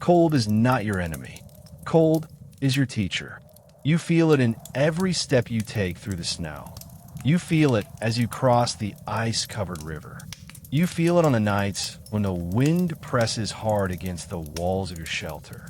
Cold is not your enemy. Cold is your teacher. You feel it in every step you take through the snow. You feel it as you cross the ice-covered river. You feel it on the nights when the wind presses hard against the walls of your shelter.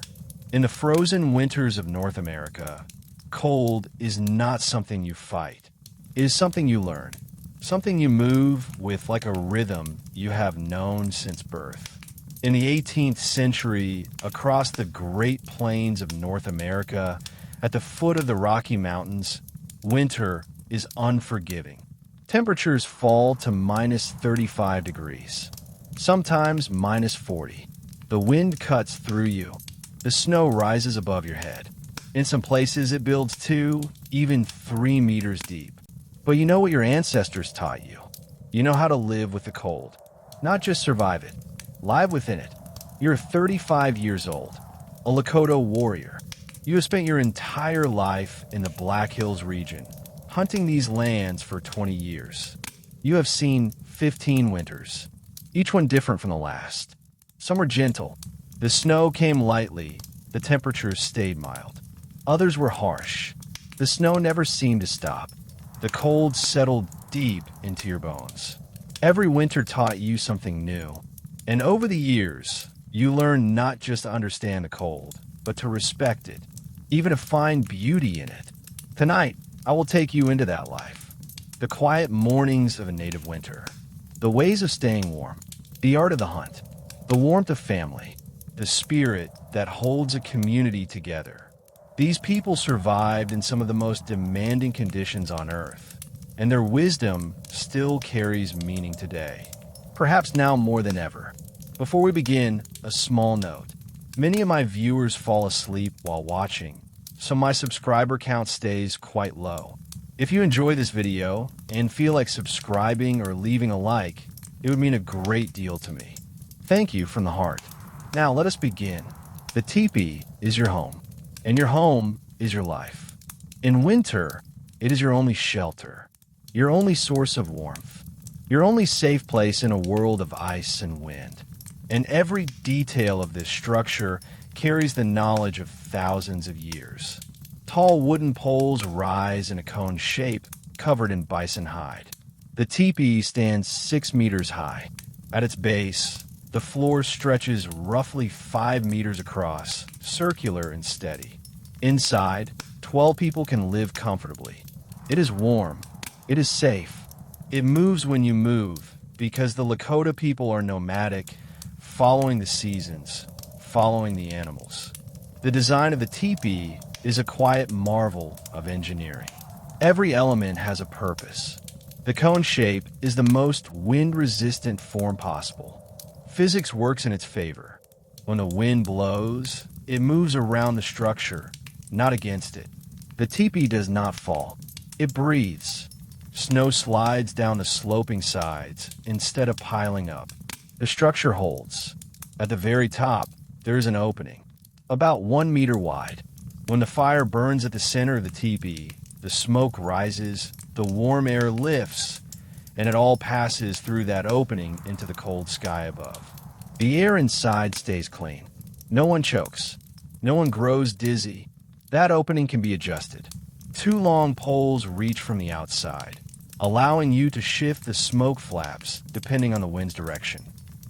In the frozen winters of North America, cold is not something you fight. It is something you learn, something you move with like a rhythm you have known since birth. In the 18th century, across the Great Plains of North America, at the foot of the Rocky Mountains, winter is unforgiving. Temperatures fall to minus 35 degrees, sometimes minus 40. The wind cuts through you. The snow rises above your head. In some places, it builds 2, even 3 meters deep. But you know what your ancestors taught you. You know how to live with the cold. Not just survive it, live within it. You're 35 years old, a Lakota warrior. You have spent your entire life in the Black Hills region, hunting these lands for 20 years. You have seen 15 winters, each one different from the last. Some were gentle. The snow came lightly, the temperatures stayed mild. Others were harsh. The snow never seemed to stop. The cold settled deep into your bones. Every winter taught you something new. And over the years, you learned not just to understand the cold, but to respect it, even to find beauty in it. Tonight, I will take you into that life. The quiet mornings of a native winter. The ways of staying warm. The art of the hunt. The warmth of family. The spirit that holds a community together. These people survived in some of the most demanding conditions on Earth, and their wisdom still carries meaning today, perhaps now more than ever. Before we begin, a small note. Many of my viewers fall asleep while watching, so my subscriber count stays quite low. If you enjoy this video and feel like subscribing or leaving a like, it would mean a great deal to me. Thank you from the heart. Now let us begin. The teepee is your home, and your home is your life. In winter, it is your only shelter, your only source of warmth, your only safe place in a world of ice and wind. And every detail of this structure carries the knowledge of thousands of years. Tall wooden poles rise in a cone shape covered in bison hide. The teepee stands 6 meters high. At its base, the floor stretches roughly 5 meters across, circular and steady. Inside, 12 people can live comfortably. It is warm. It is safe. It moves when you move, because the Lakota people are nomadic, following the seasons, following the animals. The design of the teepee is a quiet marvel of engineering. Every element has a purpose. The cone shape is the most wind-resistant form possible. Physics works in its favor. When the wind blows, it moves around the structure, not against it. The teepee does not fall. It breathes. Snow slides down the sloping sides instead of piling up. The structure holds. At the very top, there is an opening, about 1 meter wide. When the fire burns at the center of the teepee, the smoke rises, the warm air lifts, and it all passes through that opening into the cold sky above. The air inside stays clean. No one chokes. No one grows dizzy. That opening can be adjusted. 2 long poles reach from the outside, allowing you to shift the smoke flaps depending on the wind's direction.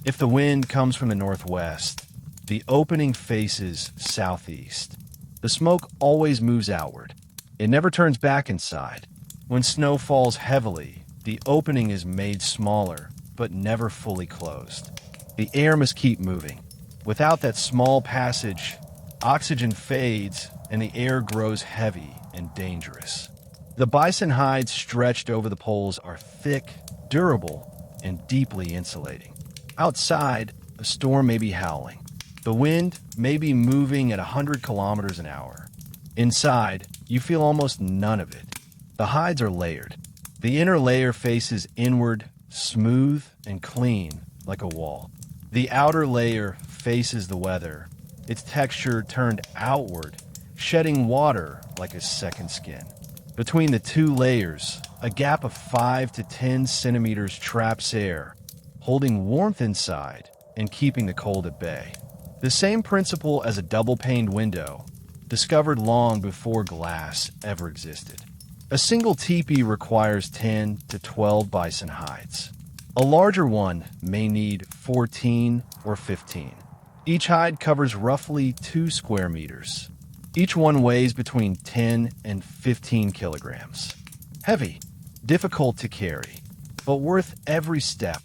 If the wind comes from the northwest, the opening faces southeast. The smoke always moves outward. It never turns back inside. When snow falls heavily, the opening is made smaller, but never fully closed. The air must keep moving. Without that small passage, oxygen fades and the air grows heavy and dangerous. The bison hides stretched over the poles are thick, durable, and deeply insulating. Outside, a storm may be howling. The wind may be moving at 100 kilometers an hour. Inside, you feel almost none of it. The hides are layered. The inner layer faces inward, smooth and clean, like a wall. The outer layer faces the weather, its texture turned outward, shedding water like a second skin. Between the 2 layers, a gap of 5 to 10 centimeters traps air, holding warmth inside and keeping the cold at bay. The same principle as a double-paned window, discovered long before glass ever existed. A single teepee requires 10 to 12 bison hides. A larger one may need 14 or 15. Each hide covers roughly 2 square meters. Each one weighs between 10 and 15 kilograms. Heavy, difficult to carry, but worth every step.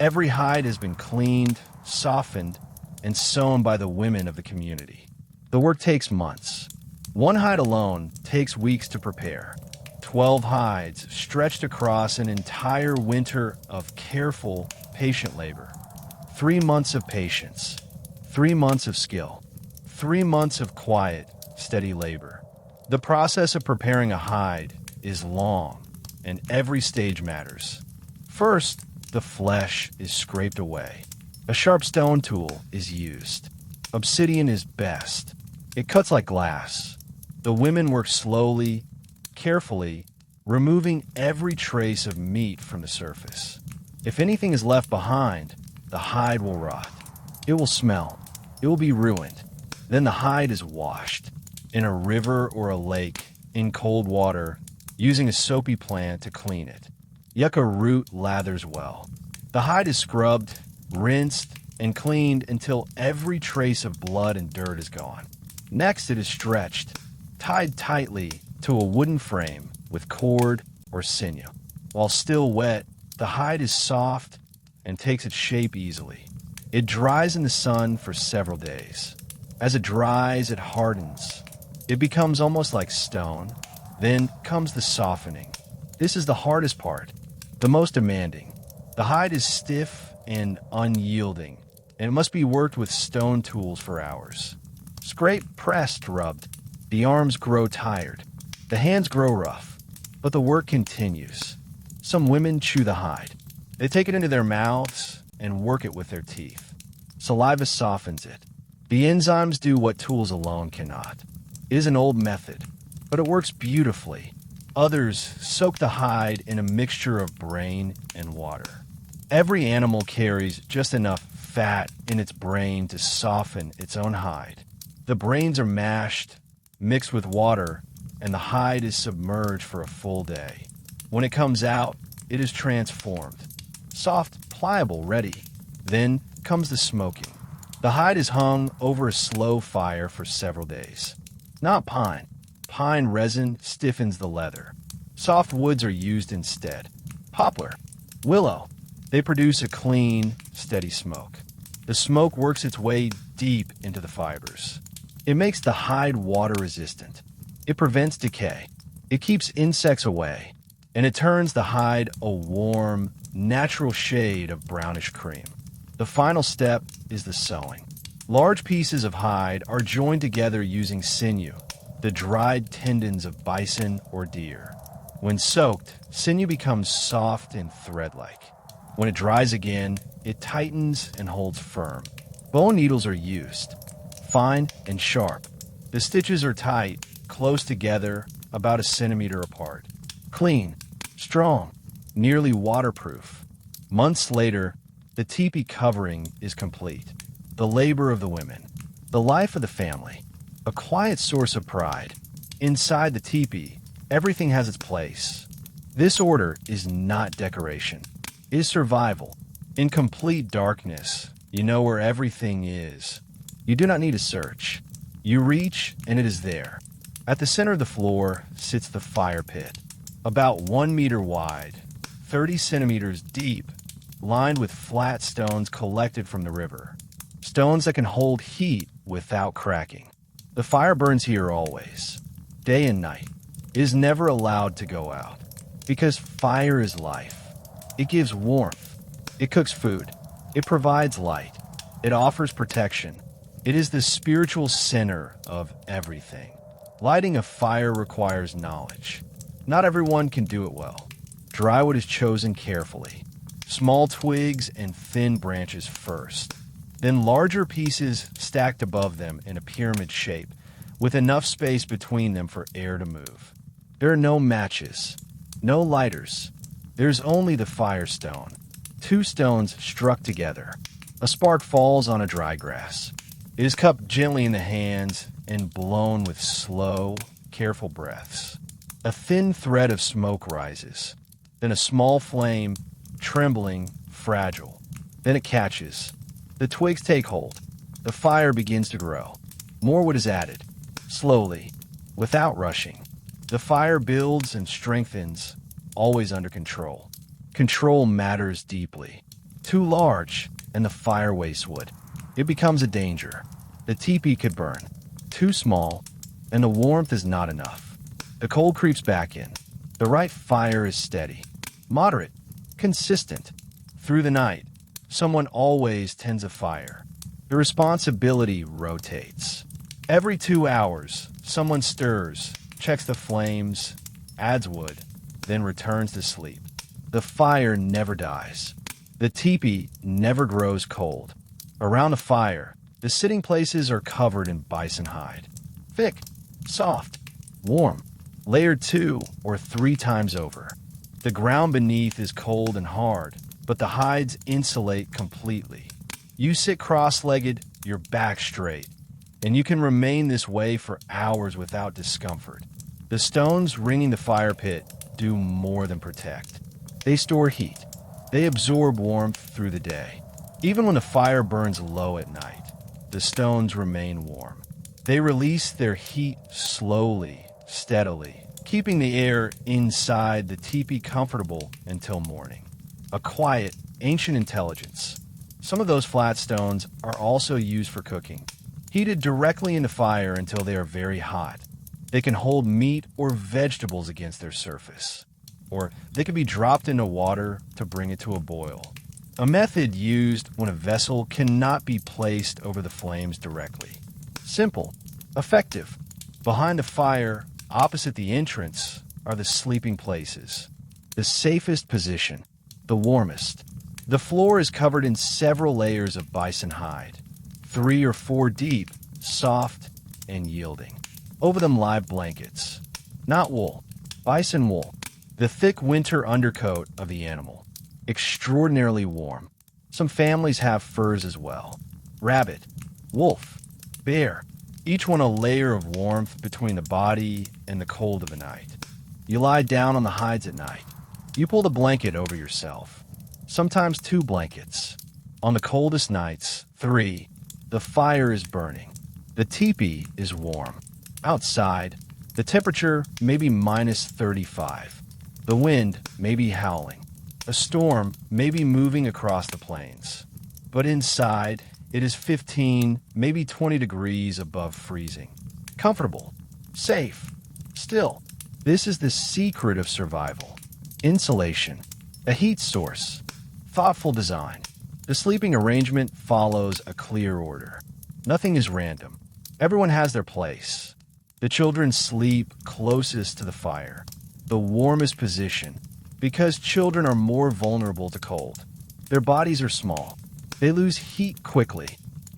Every hide has been cleaned, softened, and sewn by the women of the community. The work takes months. One hide alone takes weeks to prepare. 12 hides stretched across an entire winter of careful, patient labor. 3 months of patience. 3 months of skill. 3 months of quiet, steady labor. The process of preparing a hide is long, and every stage matters. First, the flesh is scraped away. A sharp stone tool is used. Obsidian is best. It cuts like glass. The women work slowly, carefully, removing every trace of meat from the surface. If anything is left behind, the hide will rot. It will smell. It will be ruined. Then the hide is washed in a river or a lake in cold water, using a soapy plant to clean it. Yucca root lathers well. The hide is scrubbed, rinsed, and cleaned until every trace of blood and dirt is gone. Next, it is stretched, tied tightly to a wooden frame with cord or sinew. While still wet, the hide is soft and takes its shape easily. It dries in the sun for several days. As it dries, it hardens. It becomes almost like stone. Then comes the softening. This is the hardest part, the most demanding. The hide is stiff and unyielding, and it must be worked with stone tools for hours. Scraped, pressed, rubbed. The arms grow tired. The hands grow rough. But the work continues. Some women chew the hide. They take it into their mouths and work it with their teeth. Saliva softens it. The enzymes do what tools alone cannot. It is an old method, but it works beautifully. Others soak the hide in a mixture of brain and water. Every animal carries just enough fat in its brain to soften its own hide. The brains are mashed, mixed with water, and the hide is submerged for a full day. When it comes out, it is transformed. Soft, pliable, ready. Then comes the smoking. The hide is hung over a slow fire for several days. Not pine. Pine resin stiffens the leather. Soft woods are used instead. Poplar, willow. They produce a clean, steady smoke. The smoke works its way deep into the fibers. It makes the hide water resistant. It prevents decay. It keeps insects away. And it turns the hide a warm, natural shade of brownish cream. The final step is the sewing. Large pieces of hide are joined together using sinew, the dried tendons of bison or deer. When soaked, sinew becomes soft and thread-like. When it dries again, it tightens and holds firm. Bone needles are used, fine and sharp. The stitches are tight, close together, about a centimeter apart. Clean, strong, nearly waterproof. Months later, the teepee covering is complete. The labor of the women, the life of the family, a quiet source of pride. Inside the teepee, everything has its place. This order is not decoration. It is survival. In complete darkness, you know where everything is. You do not need to search. You reach, and it is there. At the center of the floor sits the fire pit, about 1 meter wide, 30 centimeters deep, lined with flat stones collected from the river. Stones that can hold heat without cracking. The fire burns here always, day and night. It is never allowed to go out, because fire is life. It gives warmth. It cooks food. It provides light. It offers protection. It is the spiritual center of everything. Lighting a fire requires knowledge. Not everyone can do it well. Drywood is chosen carefully. Small twigs and thin branches first. Then larger pieces stacked above them in a pyramid shape, with enough space between them for air to move. There are no matches, no lighters. There's only the firestone. 2 stones struck together. A spark falls on a dry grass. It is cupped gently in the hands and blown with slow, careful breaths. A thin thread of smoke rises, then a small flame, trembling, fragile. Then it catches. The twigs take hold. The fire begins to grow. More wood is added, slowly, without rushing. The fire builds and strengthens, always under control. Control matters deeply. Too large, and the fire wastes wood. It becomes a danger. The teepee could burn. Too small, and the warmth is not enough. The cold creeps back in. The right fire is steady, moderate, consistent. Through the night, someone always tends a fire. The responsibility rotates. Every 2 hours, someone stirs, checks the flames, adds wood, then returns to sleep. The fire never dies. The teepee never grows cold. Around a fire, the sitting places are covered in bison hide. Thick, soft, warm, layered 2 or 3 times over. The ground beneath is cold and hard, but the hides insulate completely. You sit cross-legged, your back straight, and you can remain this way for hours without discomfort. The stones ringing the fire pit do more than protect. They store heat. They absorb warmth through the day. Even when the fire burns low at night, the stones remain warm. They release their heat slowly, steadily, keeping the air inside the teepee comfortable until morning. A quiet, ancient intelligence. Some of those flat stones are also used for cooking. Heated directly in the fire until they are very hot. They can hold meat or vegetables against their surface. Or they can be dropped into water to bring it to a boil. A method used when a vessel cannot be placed over the flames directly. Simple, effective. Behind the fire, opposite the entrance, are the sleeping places. The safest position, the warmest. The floor is covered in several layers of bison hide, 3 or 4 deep, soft and yielding. Over them lie blankets. Not wool, bison wool, the thick winter undercoat of the animal. Extraordinarily warm. Some families have furs as well. Rabbit, wolf, bear, each one a layer of warmth between the body and the cold of the night. You lie down on the hides at night. You pull the blanket over yourself. Sometimes 2 blankets. On the coldest nights, 3. The fire is burning. The teepee is warm. Outside, the temperature may be minus 35. The wind may be howling. A storm may be moving across the plains. But inside, it is 15, maybe 20 degrees above freezing. Comfortable. Safe. Still. This is the secret of survival. Insulation. A heat source. Thoughtful design. The sleeping arrangement follows a clear order. Nothing is random. Everyone has their place. The children sleep closest to the fire, the warmest position, because children are more vulnerable to cold. Their bodies are small. They lose heat quickly.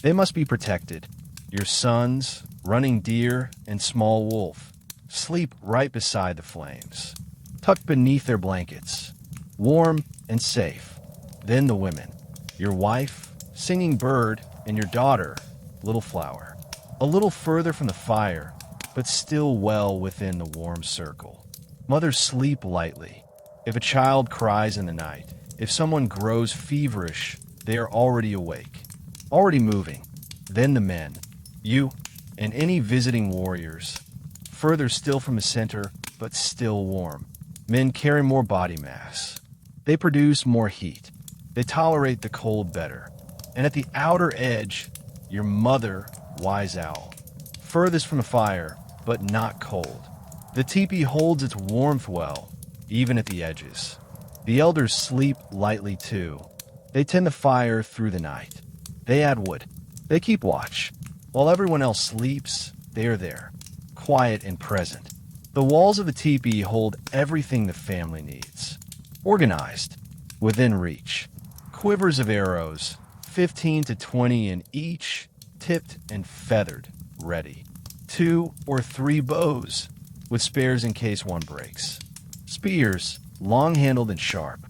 They must be protected. Your sons, running deer, and small wolf sleep right beside the flames, tucked beneath their blankets, warm and safe. Then the women, your wife, singing bird, and your daughter, little flower, a little further from the fire, but still well within the warm circle. Mothers sleep lightly. If a child cries in the night, if someone grows feverish, they are already awake, already moving. Then the men, you, and any visiting warriors, further still from the center, but still warm. Men carry more body mass. They produce more heat. They tolerate the cold better. And at the outer edge, your mother, wise owl, furthest from the fire, but not cold. The teepee holds its warmth well, even at the edges. The elders sleep lightly too. They tend the fire through the night. They add wood. They keep watch. While everyone else sleeps, they are there, quiet and present. The walls of the teepee hold everything the family needs. Organized, within reach. Quivers of arrows, 15 to 20 in each, tipped and feathered, ready. 2 or 3 bows, with spares in case one breaks. Spears, long-handled and sharp.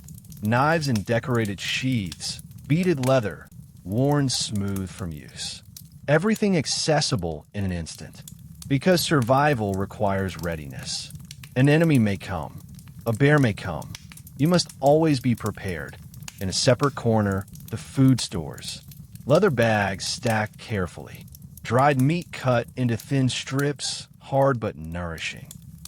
Knives in decorated sheaths, beaded leather, worn smooth from use. everything accessible in an instant. Because survival requires readiness. An enemy may come. A bear may come. You must always be prepared. In a separate corner, the food stores. Leather bags stacked carefully. Dried meat cut into thin strips, hard but nourishing.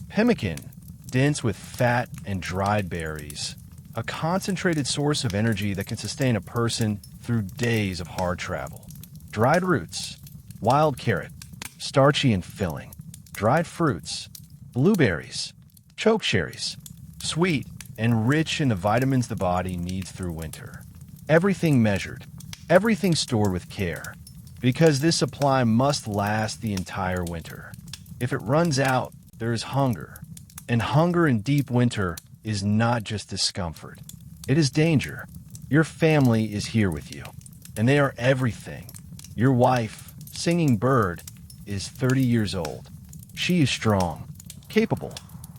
Pemmican, dense with fat and dried berries. A concentrated source of energy that can sustain a person through days of hard travel. Dried roots. Wild carrot, starchy and filling. Dried fruits. Blueberries. Chokecherries. Sweet and rich in the vitamins the body needs through winter. Everything measured. Everything stored with care. Because this supply must last the entire winter. If it runs out, there is hunger. And hunger in deep winter is not just discomfort. It is danger. Your family is here with you. And they are everything. Your wife, Singing Bird, is 30 years old. She is strong, capable,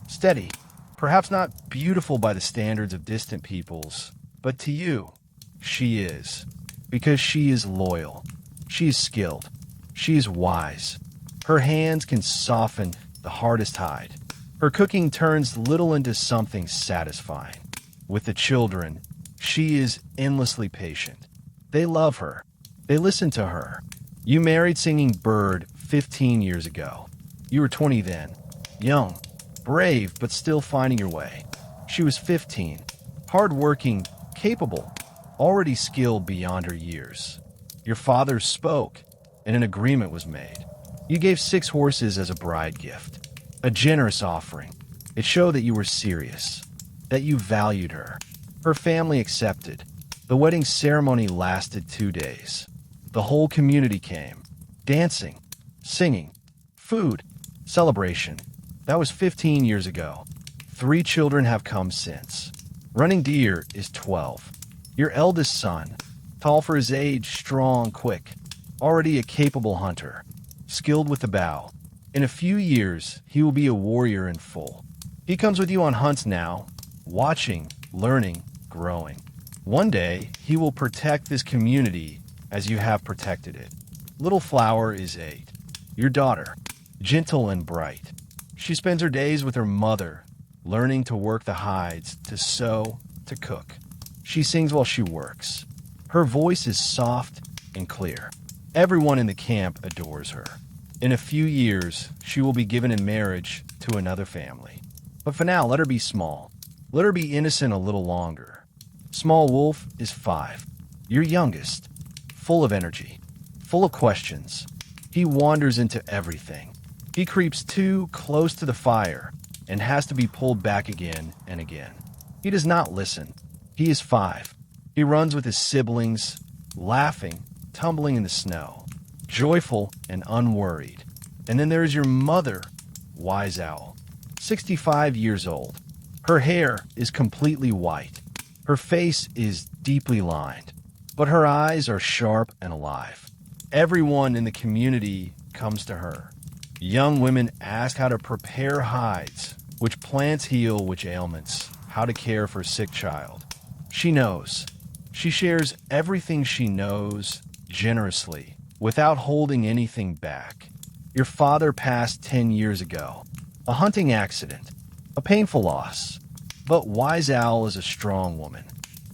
steady, perhaps not beautiful by the standards of distant peoples, but to you, she is. Because she is loyal. She is skilled. She is wise. Her hands can soften the hardest hide. Her cooking turns little into something satisfying. With the children, she is endlessly patient. They love her. They listen to her. You married Singing Bird 15 years ago. You were 20 then. Young, brave, but still finding your way. She was 15. Hardworking, capable, already skilled beyond her years. Your father spoke, and an agreement was made. You gave 6 horses as a bride gift. A generous offering. It showed that you were serious, that you valued her. Her family accepted. The wedding ceremony lasted 2 days. The whole community came. Dancing, singing, food, celebration. That was 15 years ago. 3 children have come since. Running Deer is 12. Your eldest son, tall for his age, strong, quick, already a capable hunter, skilled with the bow. In a few years, he will be a warrior in full. He comes with you on hunts now, watching, learning, growing. One day, he will protect this community as you have protected it. Little Flower is 8. Your daughter, gentle and bright. She spends her days with her mother, learning to work the hides, to sew, to cook. She sings while she works. Her voice is soft and clear. Everyone in the camp adores her. In a few years, she will be given in marriage to another family. But for now, let her be small. Let her be innocent a little longer. Small Wolf is 5. Your youngest. Full of energy. Full of questions. He wanders into everything. He creeps too close to the fire and has to be pulled back again and again. He does not listen. He is 5. He runs with his siblings, laughing, tumbling in the snow, joyful and unworried. And then there is your mother, Wise Owl, 65 years old. Her hair is completely white. Her face is deeply lined, but her eyes are sharp and alive. Everyone in the community comes to her. Young women ask how to prepare hides, which plants heal which ailments, how to care for a sick child. She knows. She shares everything she knows generously, without holding anything back. Your father passed 10 years ago. A hunting accident. A painful loss. But Wise Owl is a strong woman.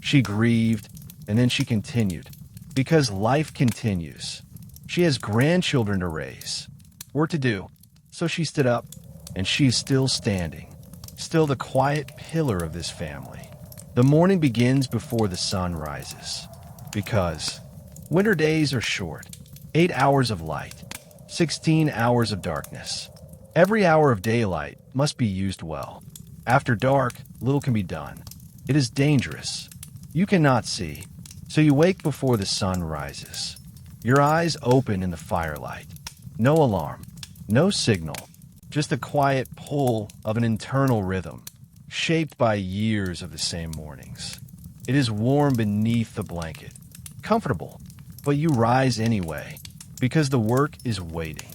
She grieved, and then she continued. Because life continues. She has grandchildren to raise. Work to do. So she stood up, and she is still standing. Still the quiet pillar of this family. The morning begins before the sun rises. Because winter days are short. 8 hours of light. 16 hours of darkness. Every hour of daylight must be used well. After dark, little can be done. It is dangerous. You cannot see, so you wake before the sun rises. Your eyes open in the firelight. No alarm, no signal, just the quiet pull of an internal rhythm, shaped by years of the same mornings. It is warm beneath the blanket, comfortable, but you rise anyway, because the work is waiting.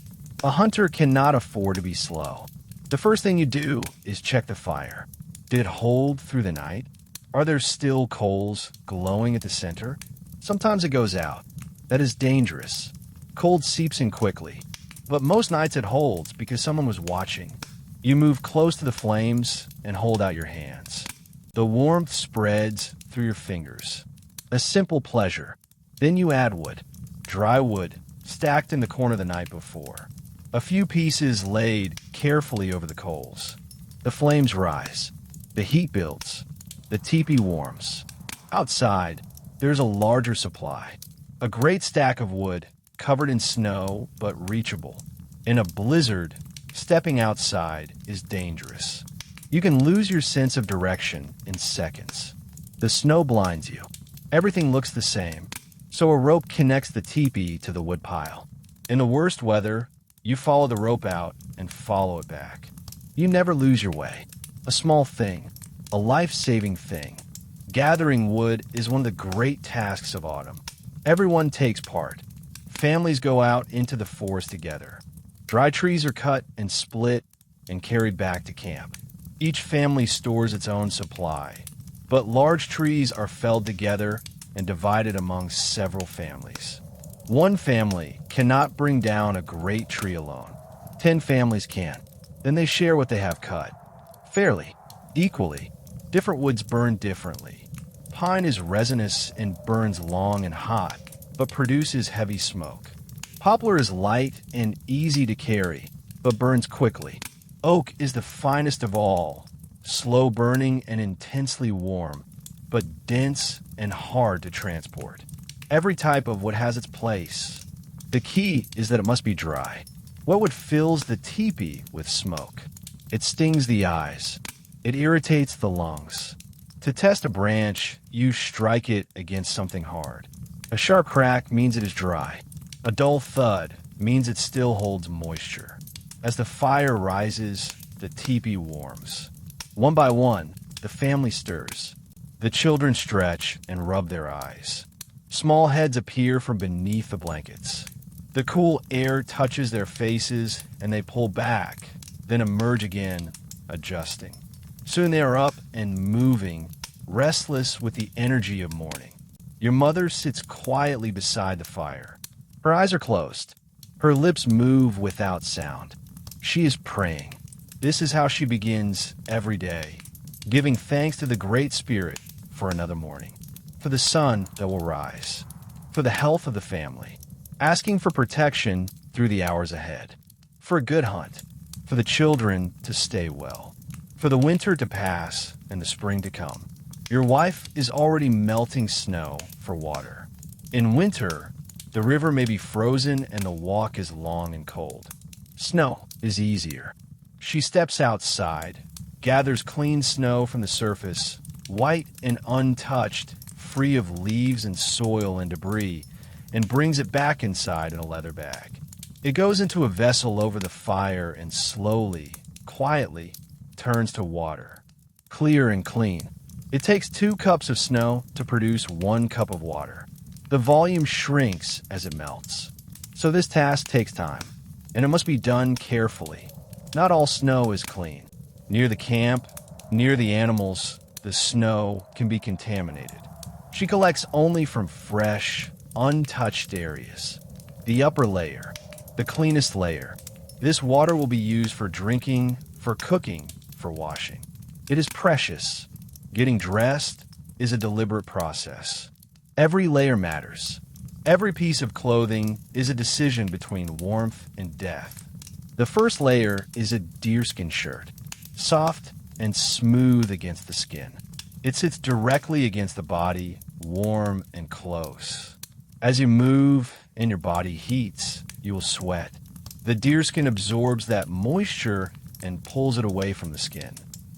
A hunter cannot afford to be slow. The first thing you do is check the fire. Did it hold through the night? Are there still coals glowing at the center? Sometimes it goes out. That is dangerous. Cold seeps in quickly, but most nights it holds because someone was watching. You move close to the flames and hold out your hands. The warmth spreads through your fingers. A simple pleasure. Then you add wood. Dry wood, stacked in the corner the night before. A few pieces laid carefully over the coals. The flames rise. The heat builds. The teepee warms. Outside, there's a larger supply. A great stack of wood, covered in snow but reachable. In a blizzard, stepping outside is dangerous. You can lose your sense of direction in seconds. The snow blinds you. Everything looks the same, so a rope connects the teepee to the wood pile. In the worst weather, you follow the rope out and follow it back. You never lose your way. A small thing, a life-saving thing. Gathering wood is one of the great tasks of autumn. Everyone takes part. Families go out into the forest together. Dry trees are cut and split and carried back to camp. Each family stores its own supply, but large trees are felled together and divided among several families. One family cannot bring down a great tree alone. 10 families can. Then they share what they have cut. Fairly, equally. Different woods burn differently. Pine is resinous and burns long and hot, but produces heavy smoke. Poplar is light and easy to carry, but burns quickly. Oak is the finest of all, slow burning and intensely warm, but dense and hard to transport. Every type of wood has its place. The key is that it must be dry. What wood fills the teepee with smoke? It stings the eyes. It irritates the lungs. To test a branch, you strike it against something hard. A sharp crack means it is dry. A dull thud means it still holds moisture. As the fire rises, the teepee warms. One by one, the family stirs. The children stretch and rub their eyes. Small heads appear from beneath the blankets. The cool air touches their faces and they pull back, then emerge again, adjusting. Soon they are up and moving, restless with the energy of morning. Your mother sits quietly beside the fire. Her eyes are closed. Her lips move without sound. She is praying. This is how she begins every day, giving thanks to the Great Spirit for another morning, for the sun that will rise, for the health of the family, asking for protection through the hours ahead, for a good hunt, for the children to stay well, for the winter to pass and the spring to come. Your wife is already melting snow for water. In winter, the river may be frozen and the walk is long and cold. Snow is easier. She steps outside, gathers clean snow from the surface, white and untouched, free of leaves and soil and debris, and brings it back inside in a leather bag. It goes into a vessel over the fire and slowly, quietly, turns to water, clear and clean. It takes 2 cups of snow to produce 1 cup of water. The volume shrinks as it melts. So this task takes time, and it must be done carefully. Not all snow is clean. Near the camp, near the animals, the snow can be contaminated. She collects only from fresh, untouched areas. The upper layer, the cleanest layer. This water will be used for drinking, for cooking, for washing. It is precious. Getting dressed is a deliberate process. Every layer matters. Every piece of clothing is a decision between warmth and death. The first layer is a deerskin shirt, soft and smooth against the skin. It sits directly against the body, warm and close. As you move and your body heats, you will sweat. The deerskin absorbs that moisture and pulls it away from the skin.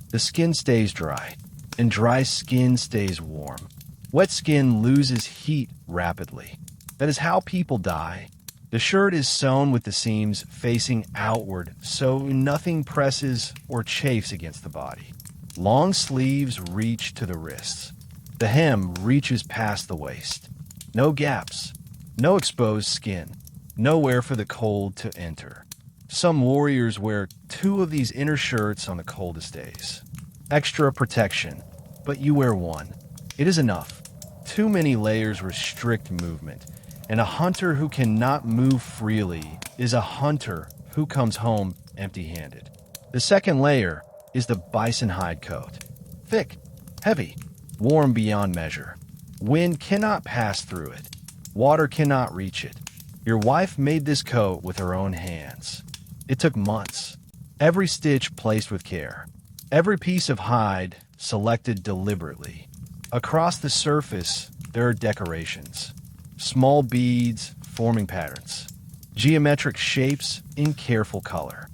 The skin stays dry, and dry skin stays warm. Wet skin loses heat rapidly. That is how people die. The shirt is sewn with the seams facing outward so nothing presses or chafes against the body. Long sleeves reach to the wrists. The hem reaches past the waist. No gaps, no exposed skin, nowhere for the cold to enter. Some warriors wear 2 of these inner shirts on the coldest days. Extra protection, but you wear 1. It is enough. Too many layers restrict movement, And a hunter who cannot move freely is a hunter who comes home empty-handed. The second layer is the bison hide coat. Thick, heavy, warm beyond measure. Wind cannot pass through it. Water cannot reach it. Your wife made this coat with her own hands. It took months. Every stitch placed with care. Every piece of hide selected deliberately. Across the surface, there are decorations. Small beads forming patterns. Geometric shapes in careful color.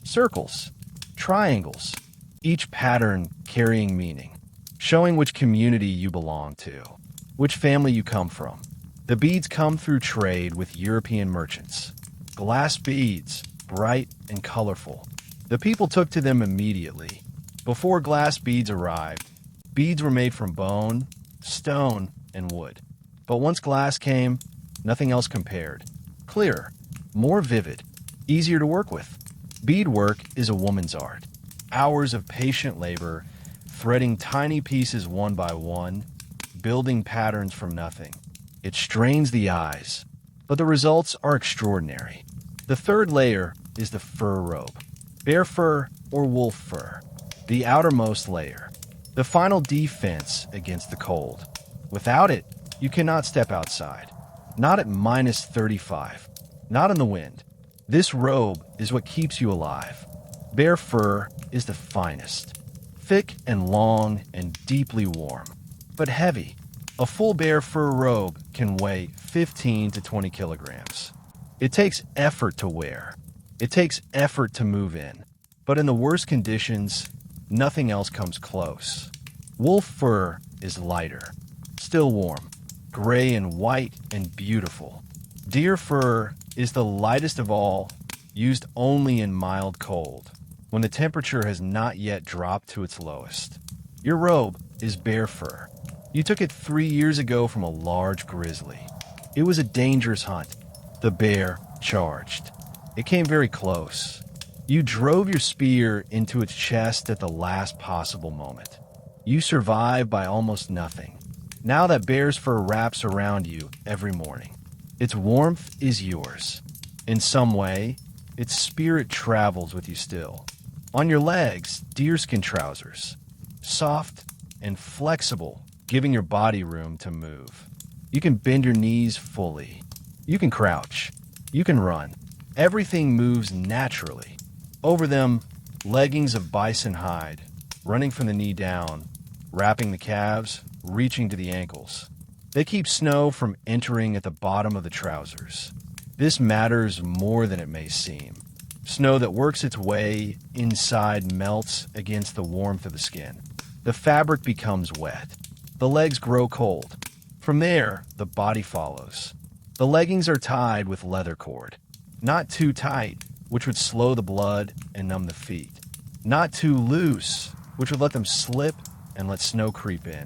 Circles, triangles, each pattern carrying meaning, showing which community you belong to, which family you come from. The beads come through trade with European merchants. Glass beads, bright and colorful. The people took to them immediately. Before glass beads arrived, beads were made from bone, stone, and wood. But once glass came, nothing else compared. Clearer, more vivid, easier to work with. Beadwork is a woman's art. Hours of patient labor, threading tiny pieces one by one, building patterns from nothing. It strains the eyes, but the results are extraordinary. The third layer is the fur robe. Bear fur or wolf fur. The outermost layer. The final defense against the cold. Without it, you cannot step outside. Not at minus 35. Not in the wind. This robe is what keeps you alive. Bear fur is the finest. Thick and long and deeply warm. But heavy. A full bear fur robe can weigh 15 to 20 kilograms. It takes effort to wear. It takes effort to move in. But in the worst conditions, nothing else comes close. Wolf fur is lighter, still warm, gray and white and beautiful. Deer fur is the lightest of all, used only in mild cold, when the temperature has not yet dropped to its lowest. Your robe is bear fur. You took it 3 years ago from a large grizzly. It was a dangerous hunt. The bear charged. It came very close. You drove your spear into its chest at the last possible moment. You survived by almost nothing. Now that bear's fur wraps around you every morning. Its warmth is yours. In some way, its spirit travels with you still. On your legs, deerskin trousers. Soft and flexible, giving your body room to move. You can bend your knees fully. You can crouch. You can run. Everything moves naturally. Over them, leggings of bison hide, running from the knee down, wrapping the calves, reaching to the ankles. They keep snow from entering at the bottom of the trousers. This matters more than it may seem. Snow that works its way inside melts against the warmth of the skin. The fabric becomes wet. The legs grow cold. From there, the body follows. The leggings are tied with leather cord. Not too tight, which would slow the blood and numb the feet. Not too loose, which would let them slip and let snow creep in.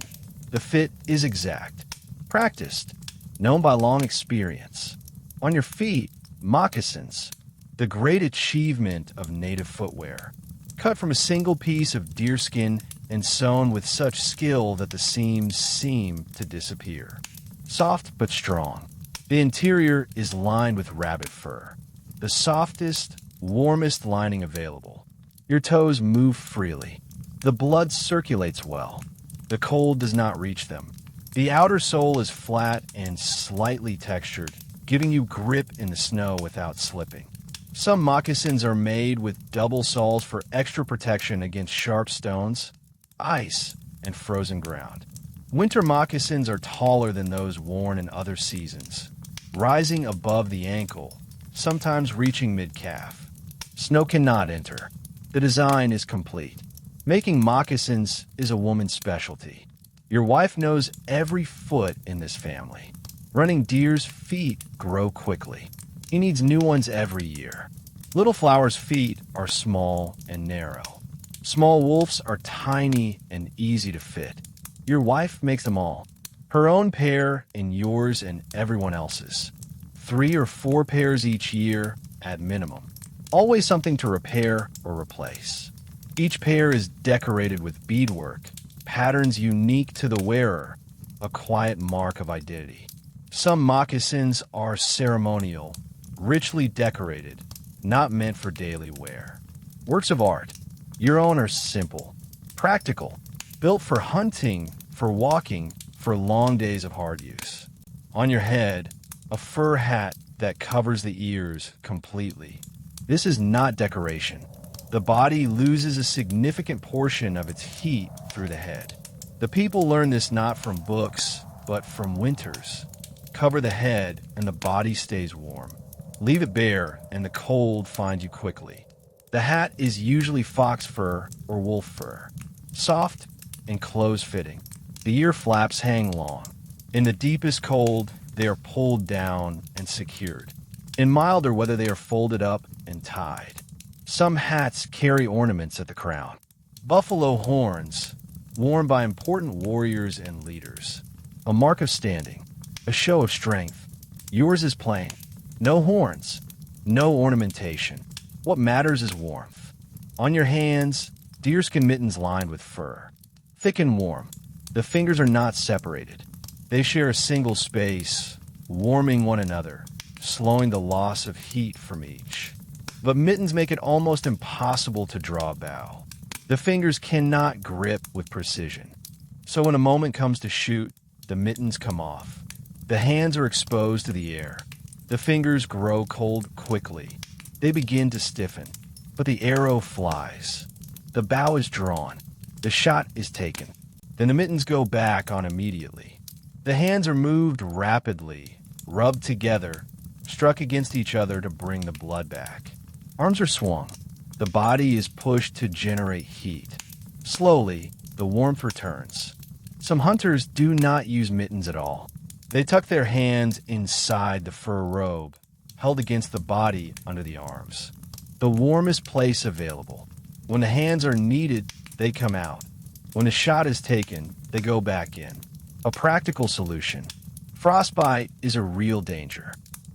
The fit is exact. Practiced, known by long experience. On your feet, moccasins, the great achievement of native footwear, cut from a single piece of deerskin and sewn with such skill that the seams seem to disappear. Soft but strong. The interior is lined with rabbit fur, the softest, warmest lining available. Your toes move freely. The blood circulates well. The cold does not reach them. The outer sole is flat and slightly textured, giving you grip in the snow without slipping. Some moccasins are made with double soles for extra protection against sharp stones, ice, and frozen ground. Winter moccasins are taller than those worn in other seasons, rising above the ankle, sometimes reaching mid-calf. Snow cannot enter. The design is complete. Making moccasins is a woman's specialty. Your wife knows every foot in this family. Running deer's feet grow quickly. He needs new ones every year. Little Flower's feet are small and narrow. Small Wolf's are tiny and easy to fit. Your wife makes them all. Her own pair and yours and everyone else's. 3 or 4 pairs each year at minimum. Always something to repair or replace. Each pair is decorated with beadwork, patterns unique to the wearer, a quiet mark of identity. Some moccasins are ceremonial, richly decorated, not meant for daily wear. Works of art. Your own are simple, practical, built for hunting, for walking, for long days of hard use. On your head, a fur hat that covers the ears completely. This is not decoration. The body loses a significant portion of its heat through the head. The people learn this not from books, but from winters. Cover the head and the body stays warm. Leave it bare and the cold finds you quickly. The hat is usually fox fur or wolf fur, soft and close-fitting. The ear flaps hang long. In the deepest cold, they are pulled down and secured. In milder weather, they are folded up and tied. Some hats carry ornaments at the crown. Buffalo horns, worn by important warriors and leaders. A mark of standing, a show of strength. Yours is plain. No horns, no ornamentation. What matters is warmth. On your hands, deerskin mittens lined with fur. Thick and warm. The fingers are not separated. They share a single space, warming one another, slowing the loss of heat from each. But mittens make it almost impossible to draw a bow. The fingers cannot grip with precision. So when a moment comes to shoot, the mittens come off. The hands are exposed to the air. The fingers grow cold quickly. They begin to stiffen, but the arrow flies. The bow is drawn. The shot is taken. Then the mittens go back on immediately. The hands are moved rapidly, rubbed together, struck against each other to bring the blood back. Arms are swung. The body is pushed to generate heat. Slowly, the warmth returns. Some hunters do not use mittens at all. They tuck their hands inside the fur robe, held against the body under the arms. The warmest place available. When the hands are needed, they come out. When a shot is taken, they go back in. A practical solution. Frostbite is a real danger.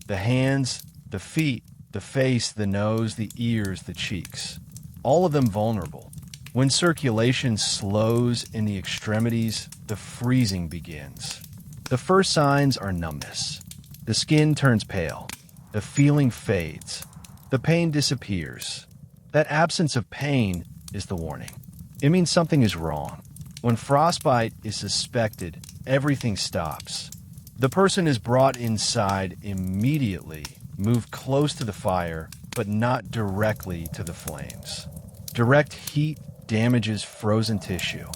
The hands, the feet, the face, the nose, the ears, the cheeks. All of them vulnerable. When circulation slows in the extremities, the freezing begins. The first signs are numbness. The skin turns pale. The feeling fades. The pain disappears. That absence of pain is the warning. It means something is wrong. When frostbite is suspected, everything stops. The person is brought inside immediately, moved close to the fire, but not directly to the flames. Direct heat damages frozen tissue.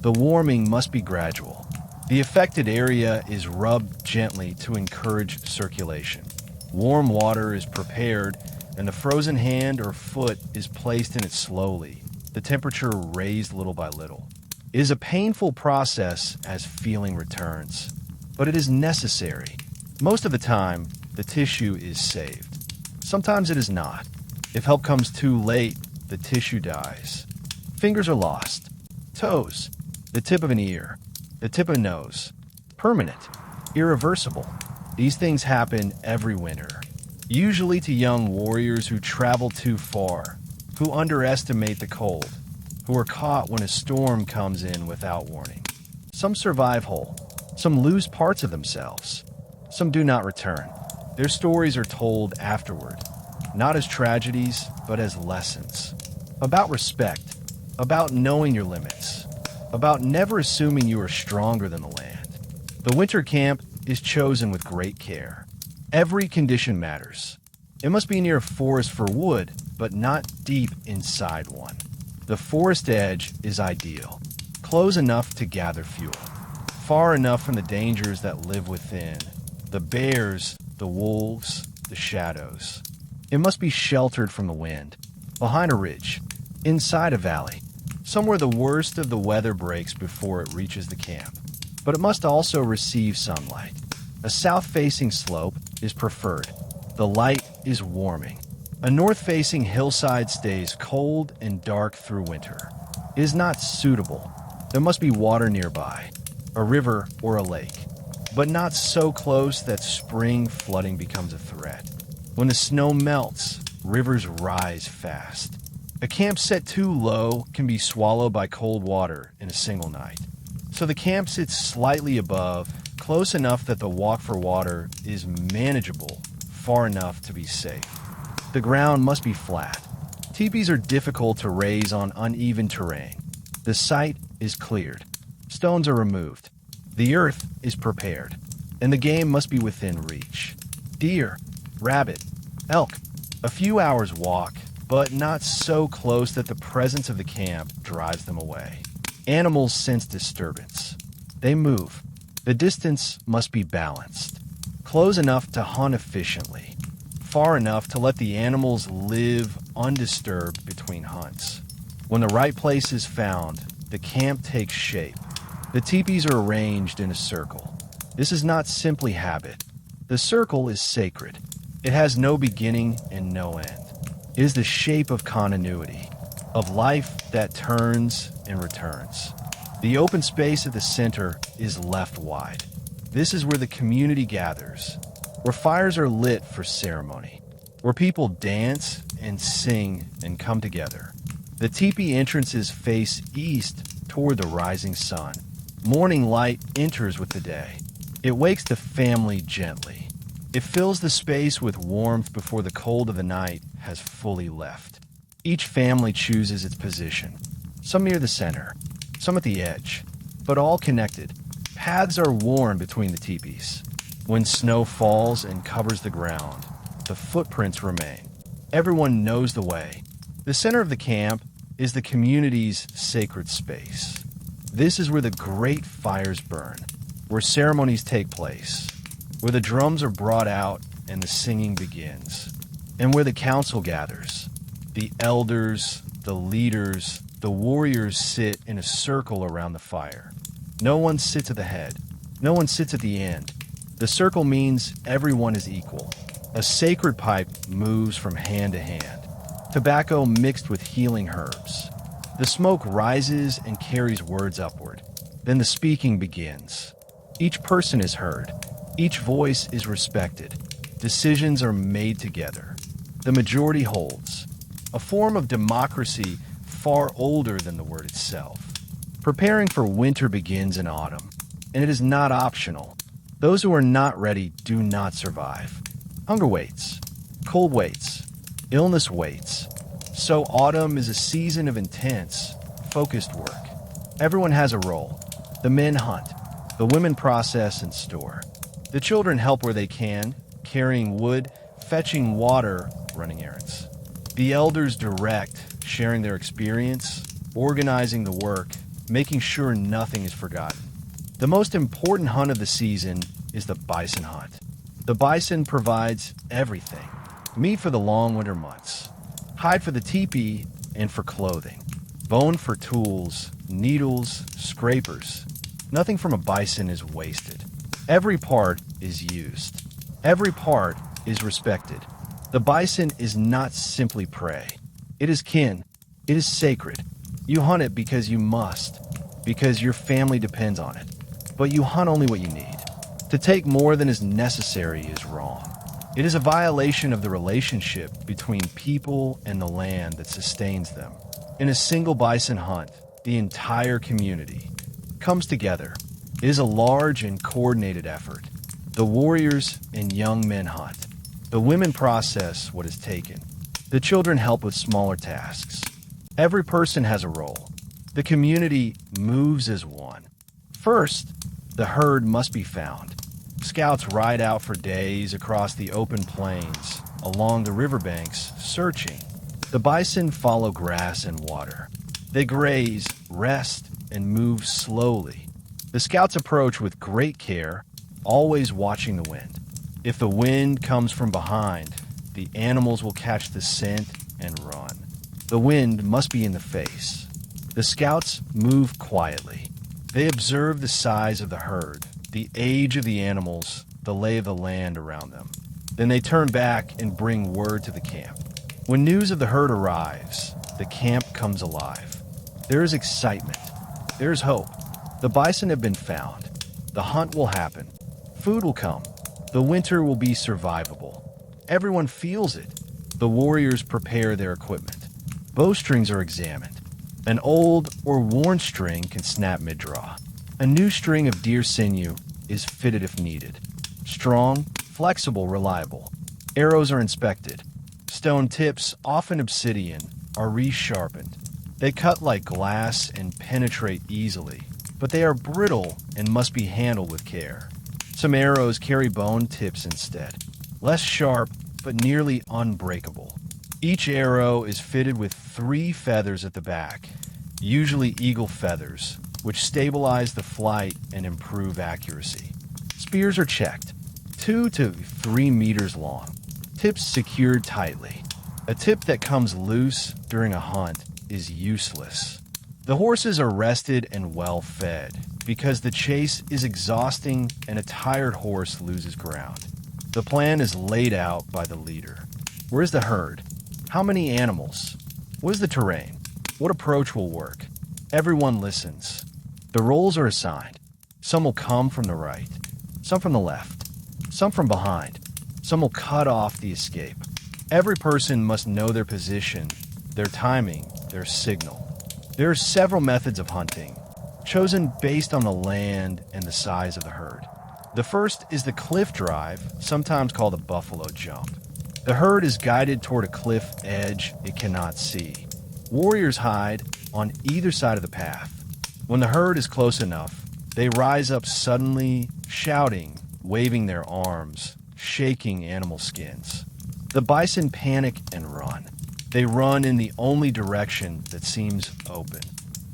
The warming must be gradual. The affected area is rubbed gently to encourage circulation. Warm water is prepared, and the frozen hand or foot is placed in it slowly, the temperature raised little by little. It is a painful process as feeling returns, but it is necessary. Most of the time, the tissue is saved. Sometimes it is not. If help comes too late, the tissue dies. Fingers are lost. Toes. The tip of an ear. The tip of a nose. Permanent. Irreversible. These things happen every winter. Usually to young warriors who travel too far, who underestimate the cold, who are caught when a storm comes in without warning. Some survive whole. Some lose parts of themselves. Some do not return. Their stories are told afterward, not as tragedies, but as lessons. About respect, about knowing your limits, about never assuming you are stronger than the land. The winter camp is chosen with great care. Every condition matters. It must be near a forest for wood, but not deep inside one. The forest edge is ideal, close enough to gather fuel, far enough from the dangers that live within, the bears, the wolves, the shadows. It must be sheltered from the wind, behind a ridge, inside a valley, somewhere the worst of the weather breaks before it reaches the camp. But it must also receive sunlight. A south-facing slope is preferred. The light is warming. A north-facing hillside stays cold and dark through winter. It is not suitable. There must be water nearby, a river or a lake, but not so close that spring flooding becomes a threat. When the snow melts, rivers rise fast. A camp set too low can be swallowed by cold water in a single night. So the camp sits slightly above, close enough that the walk for water is manageable, far enough to be safe. The ground must be flat. Teepees are difficult to raise on uneven terrain. The site is cleared. Stones are removed. The earth is prepared. And the game must be within reach. Deer, rabbit, elk. A few hours walk, but not so close that the presence of the camp drives them away. Animals sense disturbance. They move. The distance must be balanced. Close enough to hunt efficiently. Far enough to let the animals live undisturbed between hunts. When the right place is found, the camp takes shape. The teepees are arranged in a circle. This is not simply habit. The circle is sacred. It has no beginning and no end. It is the shape of continuity, of life that turns and returns. The open space at the center is left wide. This is where the community gathers, where fires are lit for ceremony, where people dance and sing and come together. The teepee entrances face east toward the rising sun. Morning light enters with the day. It wakes the family gently. It fills the space with warmth before the cold of the night has fully left. Each family chooses its position, some near the center, some at the edge, but all connected. Paths are worn between the teepees. When snow falls and covers the ground, the footprints remain. Everyone knows the way. The center of the camp is the community's sacred space. This is where the great fires burn, where ceremonies take place, where the drums are brought out and the singing begins, and where the council gathers. The elders, the leaders, the warriors sit in a circle around the fire. No one sits at the head. No one sits at the end. The circle means everyone is equal. A sacred pipe moves from hand to hand, tobacco mixed with healing herbs. The smoke rises and carries words upward. Then the speaking begins. Each person is heard. Each voice is respected. Decisions are made together. The majority holds. A form of democracy far older than the word itself. Preparing for winter begins in autumn, and it is not optional. Those who are not ready do not survive. Hunger waits. Cold waits. Illness waits. So autumn is a season of intense, focused work. Everyone has a role. The men hunt. The women process and store. The children help where they can, carrying wood, fetching water, running errands. The elders direct, sharing their experience, organizing the work, making sure nothing is forgotten. The most important hunt of the season is the bison hunt. The bison provides everything. Meat for the long winter months, hide for the teepee and for clothing, bone for tools, needles, scrapers. Nothing from a bison is wasted. Every part is used. Every part is respected. The bison is not simply prey. It is kin. It is sacred. You hunt it because you must, because your family depends on it. But you hunt only what you need. To take more than is necessary is wrong. It is a violation of the relationship between people and the land that sustains them. In a single bison hunt, the entire community comes together. It is a large and coordinated effort. The warriors and young men hunt. The women process what is taken. The children help with smaller tasks. Every person has a role. The community moves as one. First, the herd must be found. Scouts ride out for days across the open plains, along the riverbanks, searching. The bison follow grass and water. They graze, rest, and move slowly. The scouts approach with great care, always watching the wind. If the wind comes from behind, the animals will catch the scent and run. The wind must be in the face. The scouts move quietly. They observe the size of the herd, the age of the animals, the lay of the land around them. Then they turn back and bring word to the camp. When news of the herd arrives, the camp comes alive. There is excitement. There is hope. The bison have been found. The hunt will happen. Food will come. The winter will be survivable. Everyone feels it. The warriors prepare their equipment. Bowstrings are examined. An old or worn string can snap mid-draw. A new string of deer sinew is fitted if needed. Strong, flexible, reliable. Arrows are inspected. Stone tips, often obsidian, are resharpened. They cut like glass and penetrate easily, but they are brittle and must be handled with care. Some arrows carry bone tips instead, less sharp but nearly unbreakable. Each arrow is fitted with 3 feathers at the back, usually eagle feathers, which stabilize the flight and improve accuracy. Spears are checked, 2 to 3 meters long, tips secured tightly. A tip that comes loose during a hunt is useless. The horses are rested and well fed because the chase is exhausting and a tired horse loses ground. The plan is laid out by the leader. Where is the herd? How many animals? What is the terrain? What approach will work? Everyone listens. The roles are assigned. Some will come from the right, some from the left, some from behind. Some will cut off the escape. Every person must know their position, their timing, their signal. There are several methods of hunting, chosen based on the land and the size of the herd. The first is the cliff drive, sometimes called a buffalo jump. The herd is guided toward a cliff edge it cannot see. Warriors hide on either side of the path. When the herd is close enough, they rise up suddenly, shouting, waving their arms, shaking animal skins. The bison panic and run. They run in the only direction that seems open.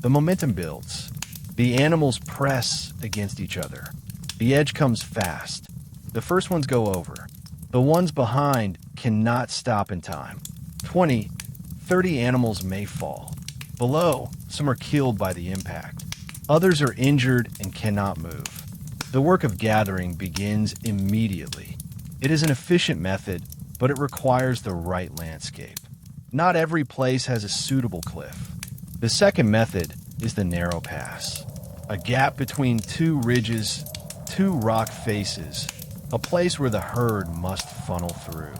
The momentum builds. The animals press against each other. The edge comes fast. The first ones go over. The ones behind cannot stop in time. 20, 30 animals may fall. Below, some are killed by the impact. Others are injured and cannot move. The work of gathering begins immediately. It is an efficient method, but it requires the right landscape. Not every place has a suitable cliff. The second method is the narrow pass. A gap between 2 ridges, 2 rock faces, a place where the herd must funnel through.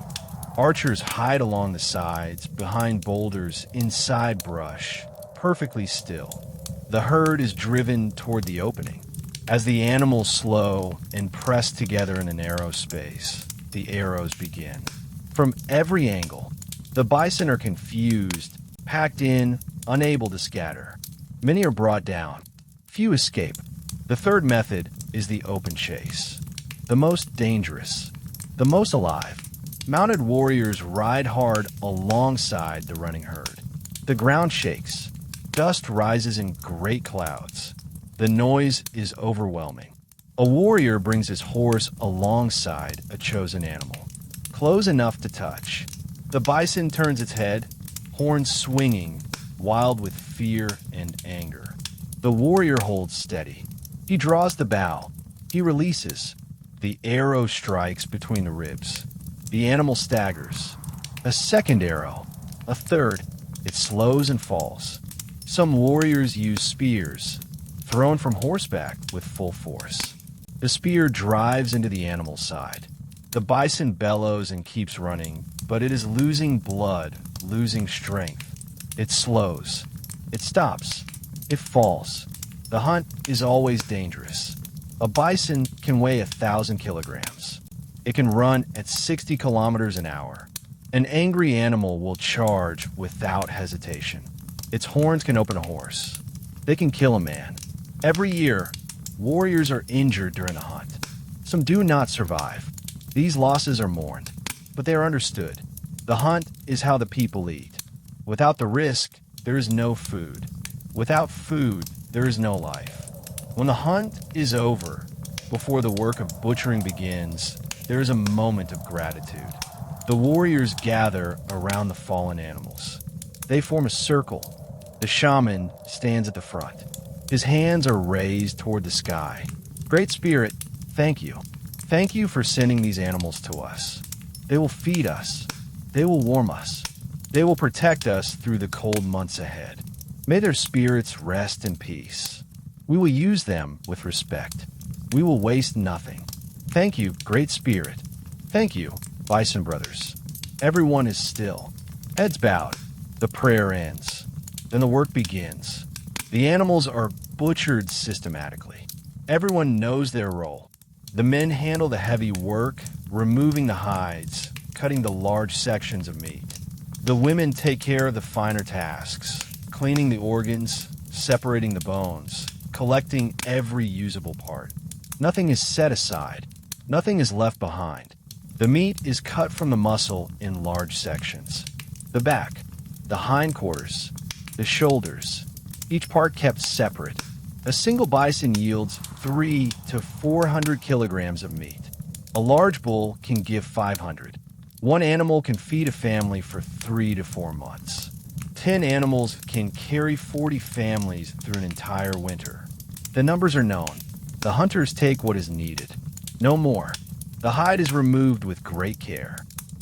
Archers hide along the sides, behind boulders, inside brush, perfectly still. The herd is driven toward the opening. As the animals slow and press together in a narrow space, the arrows begin. From every angle, the bison are confused, packed in, unable to scatter. Many are brought down. Few escape. The third method is the open chase. The most dangerous, the most alive. Mounted warriors ride hard alongside the running herd. The ground shakes. Dust rises in great clouds. The noise is overwhelming. A warrior brings his horse alongside a chosen animal, close enough to touch. The bison turns its head, horns swinging, wild with fear and anger. The warrior holds steady. He draws the bow. He releases. The arrow strikes between the ribs. The animal staggers. A second arrow. A third. It slows and falls. Some warriors use spears, thrown from horseback with full force. The spear drives into the animal's side. The bison bellows and keeps running, but it is losing blood, losing strength. It slows. It stops. It falls. The hunt is always dangerous. A bison can weigh 1,000 kilograms. It can run at 60 kilometers an hour. An angry animal will charge without hesitation. Its horns can open a horse. They can kill a man. Every year, warriors are injured during a hunt. Some do not survive. These losses are mourned, but they are understood. The hunt is how the people eat. Without the risk, there is no food. Without food, there is no life. When the hunt is over, before the work of butchering begins, there is a moment of gratitude. The warriors gather around the fallen animals. They form a circle. The shaman stands at the front. His hands are raised toward the sky. Great Spirit, thank you. Thank you for sending these animals to us. They will feed us. They will warm us. They will protect us through the cold months ahead. May their spirits rest in peace. We will use them with respect. We will waste nothing. Thank you, Great Spirit. Thank you, Bison Brothers. Everyone is still. Heads bowed. The prayer ends. Then the work begins. The animals are butchered systematically. Everyone knows their role. The men handle the heavy work, removing the hides, cutting the large sections of meat. The women take care of the finer tasks, cleaning the organs, separating the bones, collecting every usable part. Nothing is set aside. Nothing is left behind. The meat is cut from the muscle in large sections. The back, the hindquarters, the shoulders, each part kept separate. A single bison yields 300 to 400 kilograms of meat. A large bull can give 500. One animal can feed a family for 3 to 4 months. 10 animals can carry 40 families through an entire winter. The numbers are known. The hunters take what is needed. No more. The hide is removed with great care.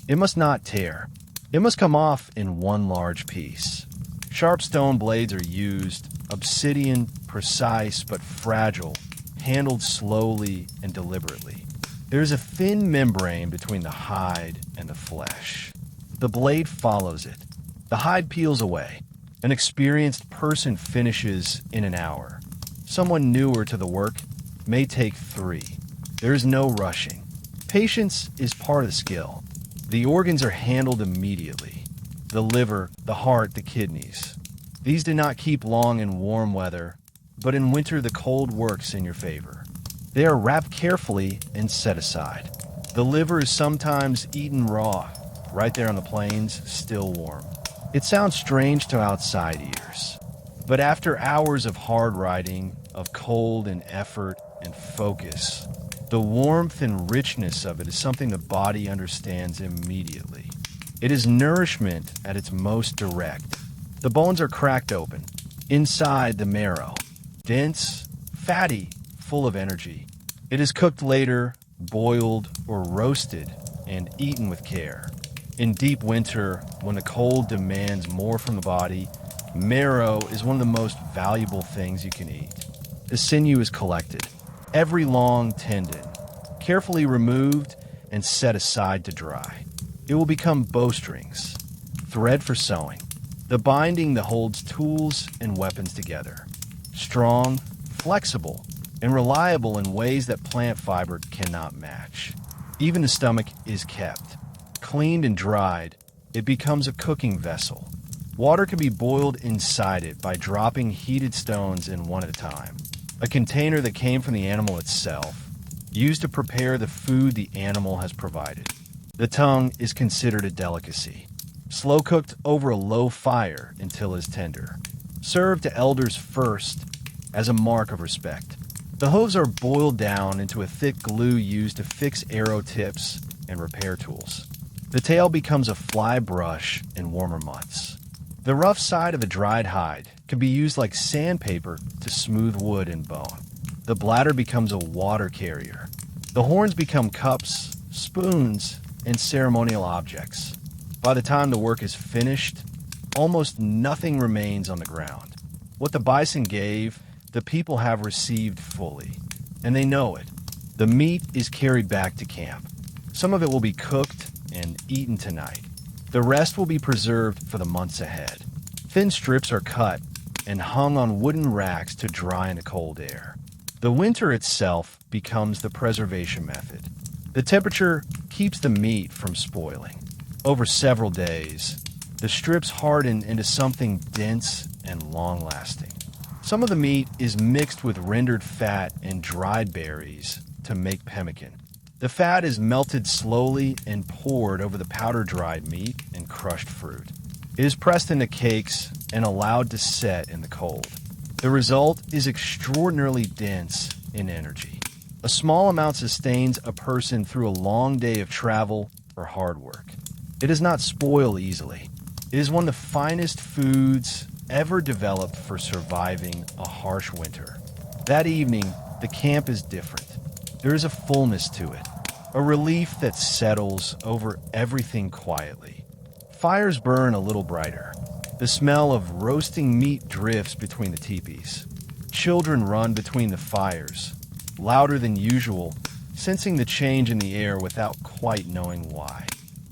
It must not tear. It must come off in one large piece. Sharp stone blades are used, obsidian, precise but fragile, handled slowly and deliberately. There is a thin membrane between the hide and the flesh. The blade follows it. The hide peels away. An experienced person finishes in an hour. Someone newer to the work may take 3. There is no rushing. Patience is part of the skill. The organs are handled immediately. The liver, the heart, the kidneys. These do not keep long in warm weather, but in winter the cold works in your favor. They are wrapped carefully and set aside. The liver is sometimes eaten raw, right there on the plains, still warm. It sounds strange to outside ears, but after hours of hard riding, of cold and effort and focus, the warmth and richness of it is something the body understands immediately. It is nourishment at its most direct. The bones are cracked open. Inside, the marrow, dense, fatty, full of energy. It is cooked later, boiled, or roasted, and eaten with care. In deep winter, when the cold demands more from the body, marrow is one of the most valuable things you can eat. The sinew is collected, every long tendon, carefully removed and set aside to dry. It will become bowstrings, thread for sewing, the binding that holds tools and weapons together. Strong, flexible, and reliable in ways that plant fiber cannot match. Even the stomach is kept. Cleaned and dried, it becomes a cooking vessel. Water can be boiled inside it by dropping heated stones in one at a time. A container that came from the animal itself, used to prepare the food the animal has provided. The tongue is considered a delicacy. Slow cooked over a low fire until it is tender. Served to elders first as a mark of respect. The hooves are boiled down into a thick glue used to fix arrow tips and repair tools. The tail becomes a fly brush in warmer months. The rough side of a dried hide can be used like sandpaper to smooth wood and bone. The bladder becomes a water carrier. The horns become cups, spoons, and ceremonial objects. By the time the work is finished, almost nothing remains on the ground. What the bison gave, the people have received fully, and they know it. The meat is carried back to camp. Some of it will be cooked and eaten tonight. The rest will be preserved for the months ahead. Thin strips are cut and hung on wooden racks to dry in the cold air. The winter itself becomes the preservation method. The temperature keeps the meat from spoiling. Over several days, the strips harden into something dense and long-lasting. Some of the meat is mixed with rendered fat and dried berries to make pemmican. The fat is melted slowly and poured over the powder-dried meat and crushed fruit. It is pressed into cakes and allowed to set in the cold. The result is extraordinarily dense in energy. A small amount sustains a person through a long day of travel or hard work. It does not spoil easily. It is one of the finest foods ever developed for surviving a harsh winter. That evening, the camp is different. There is a fullness to it, a relief that settles over everything quietly. Fires burn a little brighter. The smell of roasting meat drifts between the teepees. Children run between the fires, louder than usual, sensing the change in the air without quite knowing why.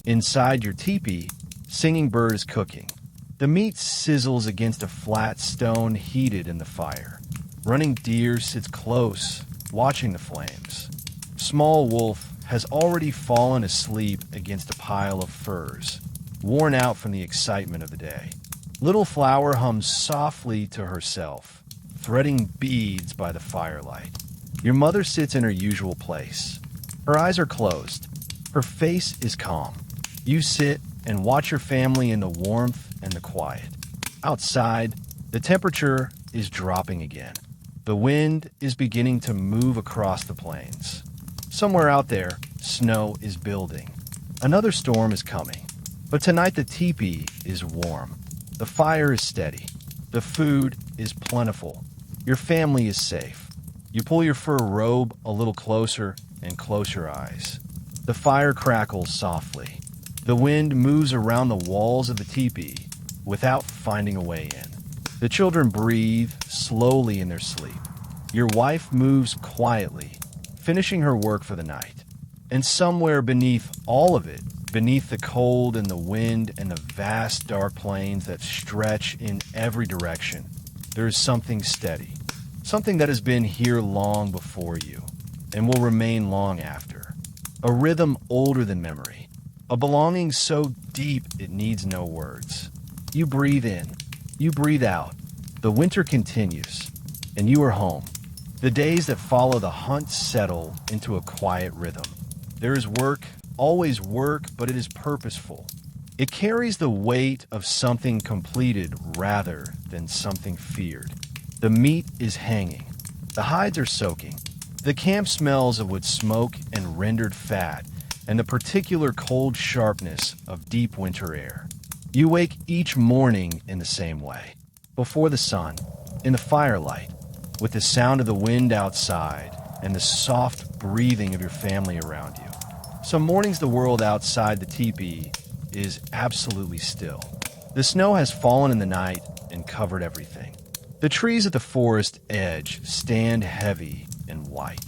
Inside your teepee, Singing Bird is cooking. The meat sizzles against a flat stone heated in the fire. Running Deer sits close, watching the flames. small wolf has already fallen asleep against a pile of furs, worn out from the excitement of the day. Little Flower hums softly to herself, threading beads by the firelight. Your mother sits in her usual place. Her eyes are closed. Her face is calm. You sit and watch your family in the warmth and the quiet. Outside, the temperature is dropping again. The wind is beginning to move across the plains. Somewhere out there, snow is building. Another storm is coming. But tonight the teepee is warm. The fire is steady. The food is plentiful. Your family is safe. You pull your fur robe a little closer and close your eyes. The fire crackles softly. The wind moves around the walls of the teepee without finding a way in. The children breathe slowly in their sleep. Your wife moves quietly, finishing her work for the night. And somewhere beneath all of it, beneath the cold and the wind and the vast dark plains that stretch in every direction, there is something steady, something that has been here long before you and will remain long after. A rhythm older than memory, a belonging so deep it needs no words. You breathe in, you breathe out. The winter continues, and you are home. The days that follow the hunt settle into a quiet rhythm. There is work, always work, but it is purposeful. It carries the weight of something completed rather than something feared. The meat is hanging. The hides are soaking. The camp smells of wood smoke and rendered fat, and the particular cold sharpness of deep winter air. You wake each morning in the same way. Before the sun, in the firelight, with the sound of the wind outside and the soft breathing of your family around you. Some mornings the world outside the teepee is absolutely still. The snow has fallen in the night and covered everything. The trees at the forest edge stand heavy and white.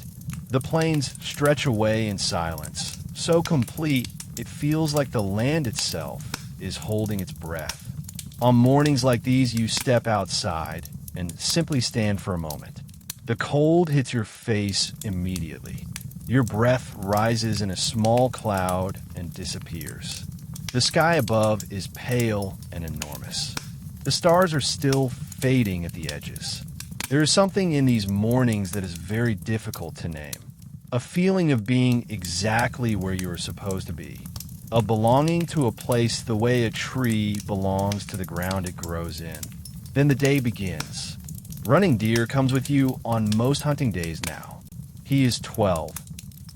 The plains stretch away in silence, so complete it feels like the land itself is holding its breath. On mornings like these, you step outside and simply stand for a moment. The cold hits your face immediately. Your breath rises in a small cloud and disappears. The sky above is pale and enormous. The stars are still fading at the edges. There is something in these mornings that is very difficult to name. A feeling of being exactly where you are supposed to be. Of belonging to a place the way a tree belongs to the ground it grows in. Then the day begins. Running Deer comes with you on most hunting days now. He is 12,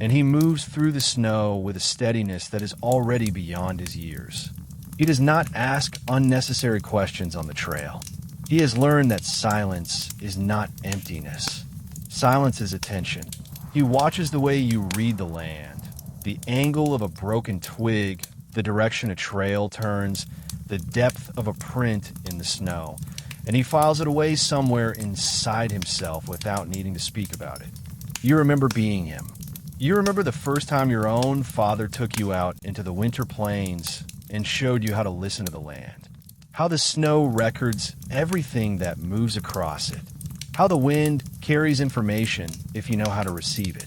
and he moves through the snow with a steadiness that is already beyond his years. He does not ask unnecessary questions on the trail. He has learned that silence is not emptiness. Silence is attention. He watches the way you read the land, the angle of a broken twig, the direction a trail turns, the depth of a print in the snow, and he files it away somewhere inside himself without needing to speak about it. You remember being him. You remember the first time your own father took you out into the winter plains and showed you how to listen to the land. How the snow records everything that moves across it. How the wind carries information if you know how to receive it.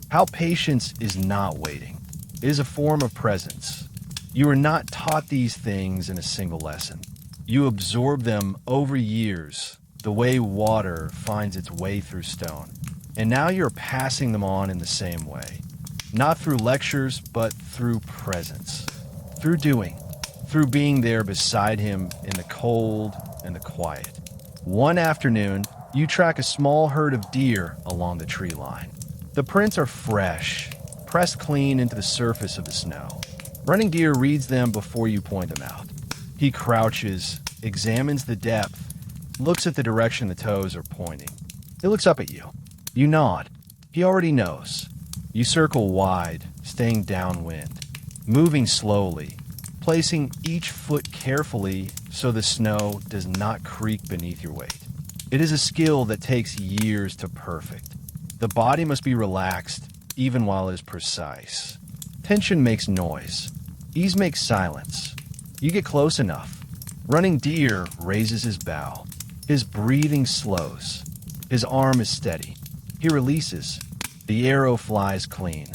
How patience is not waiting. It is a form of presence. You are not taught these things in a single lesson. You absorb them over years, the way water finds its way through stone. And now you're passing them on in the same way. Not through lectures, but through presence. Through doing. Through being there beside him in the cold and the quiet. One afternoon, you track a small herd of deer along the tree line. The prints are fresh, pressed clean into the surface of the snow. Running Deer reads them before you point them out. He crouches, examines the depth, looks at the direction the toes are pointing. He looks up at you. You nod. He already knows. You circle wide, staying downwind, moving slowly, placing each foot carefully so the snow does not creak beneath your weight. It is a skill that takes years to perfect. The body must be relaxed, even while it is precise. Tension makes noise. Ease makes silence. You get close enough. Running Deer raises his bow. His breathing slows. His arm is steady. He releases. The arrow flies clean.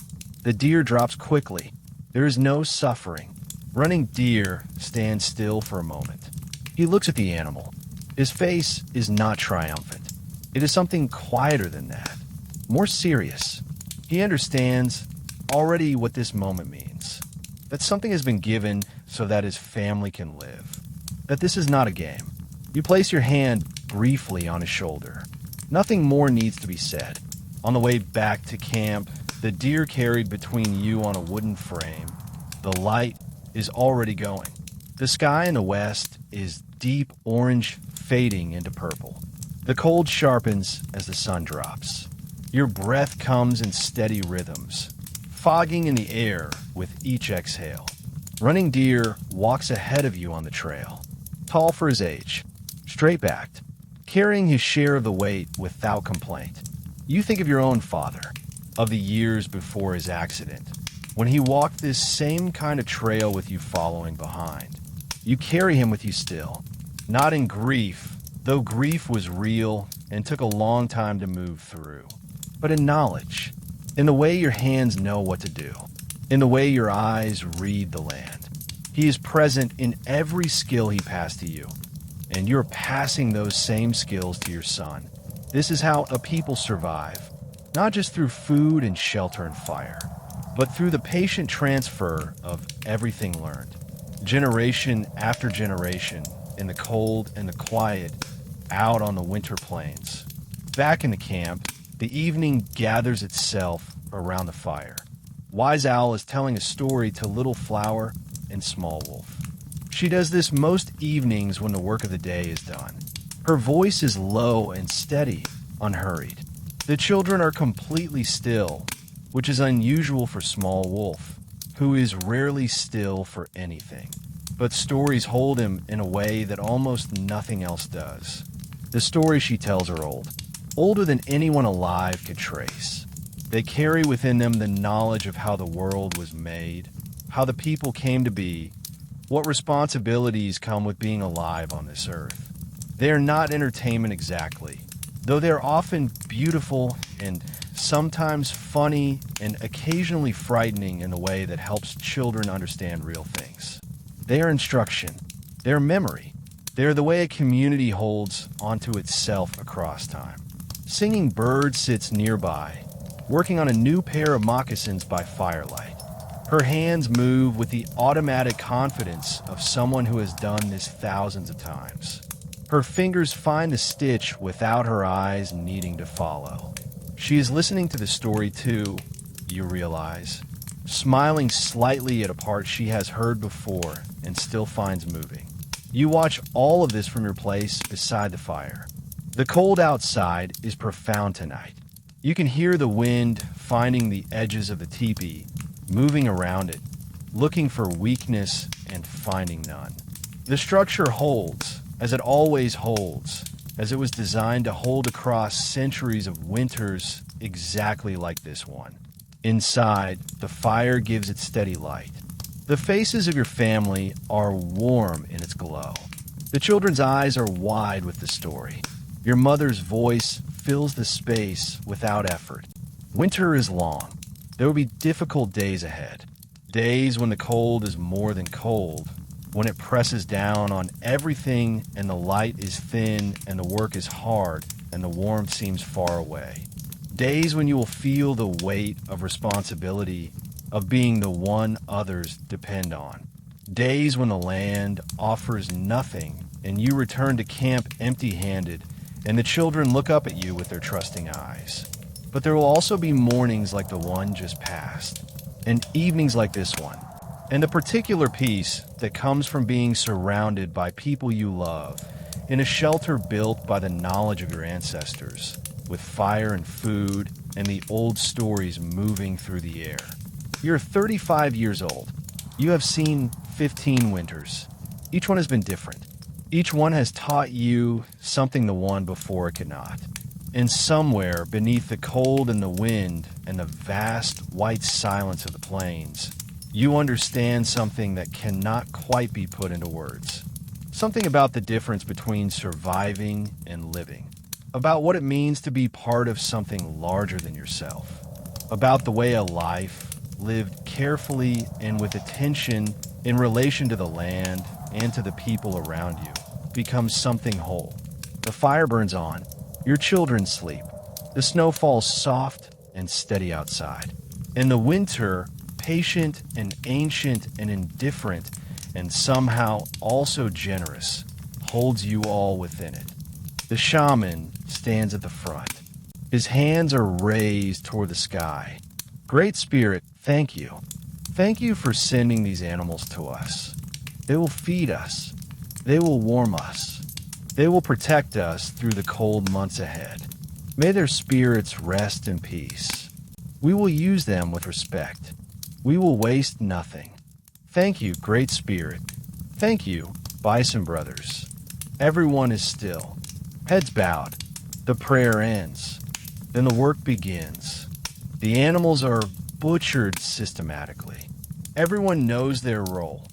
The deer drops quickly. There is no suffering. Running deer stands still for a moment. He looks at the animal. His face is not triumphant. It is something quieter than that, more serious. He understands already what this moment means, that something has been given so that his family can live, that this is not a game. You place your hand briefly on his shoulder. Nothing more needs to be said. On the way back to camp, the deer carried between you on a wooden frame. The light is already going. The sky in the west is deep orange, fading into purple. The cold sharpens as the sun drops. Your breath comes in steady rhythms, fogging in the air with each exhale. Running deer walks ahead of you on the trail, tall for his age, straight-backed, carrying his share of the weight without complaint. You think of your own father, of the years before his accident, when he walked this same kind of trail with you following behind. You carry him with you still, not in grief, though grief was real and took a long time to move through, but in knowledge, in the way your hands know what to do, in the way your eyes read the land. He is present in every skill he passed to you, and you're passing those same skills to your son. This is how a people survive, not just through food and shelter and fire, but through the patient transfer of everything learned, generation after generation, in the cold and the quiet, out on the winter plains. Back in the camp, the evening gathers itself around the fire. Wise Owl is telling a story to Little Flower and Small Wolf. She does this most evenings when the work of the day is done. Her voice is low and steady, unhurried. The children are completely still, which is unusual for Small Wolf, who is rarely still for anything. But stories hold him in a way that almost nothing else does. The stories she tells are old, older than anyone alive could trace. They carry within them the knowledge of how the world was made, how the people came to be, what responsibilities come with being alive on this earth. They are not entertainment exactly, though they are often beautiful and sometimes funny and occasionally frightening in a way that helps children understand real things. They are instruction. They are memory. They are the way a community holds onto itself across time. Singing Bird sits nearby, working on a new pair of moccasins by firelight. Her hands move with the automatic confidence of someone who has done this thousands of times. Her fingers find the stitch without her eyes needing to follow. She is listening to the story too, you realize, smiling slightly at a part she has heard before and still finds moving. You watch all of this from your place beside the fire. The cold outside is profound tonight. You can hear the wind finding the edges of the teepee, moving around it, looking for weakness and finding none. The structure holds, as it always holds, as it was designed to hold across centuries of winters exactly like this one. Inside, the fire gives it steady light. The faces of your family are warm in its glow. The children's eyes are wide with the story. Your mother's voice fills the space without effort. Winter is long. There will be difficult days ahead. Days when the cold is more than cold, when it presses down on everything and the light is thin and the work is hard and the warmth seems far away. Days when you will feel the weight of responsibility of being the one others depend on. Days when the land offers nothing and you return to camp empty-handed and the children look up at you with their trusting eyes. But there will also be mornings like the one just passed, and evenings like this one, and the particular peace that comes from being surrounded by people you love, in a shelter built by the knowledge of your ancestors, with fire and food and the old stories moving through the air. You're 35 years old. You have seen 15 winters. Each one has been different. Each one has taught you something the one before it could not. And somewhere beneath the cold and the wind and the vast white silence of the plains, you understand something that cannot quite be put into words. Something about the difference between surviving and living. About what it means to be part of something larger than yourself. about the way a life lived carefully and with attention in relation to the land and to the people around you becomes something whole. The fire burns on, your children sleep, the snow falls soft and steady outside. In the winter, patient and ancient and indifferent and somehow also generous, holds you all within it. The shaman stands at the front. His hands are raised toward the sky. Great Spirit, thank you. Thank you for sending these animals to us. They will feed us. They will warm us. They will protect us through the cold months ahead. May their spirits rest in peace. We will use them with respect. We will waste nothing. Thank you, Great Spirit. Thank you, Bison Brothers. Everyone is still. Heads bowed. The prayer ends. Then the work begins. The animals are butchered systematically. Everyone knows their role.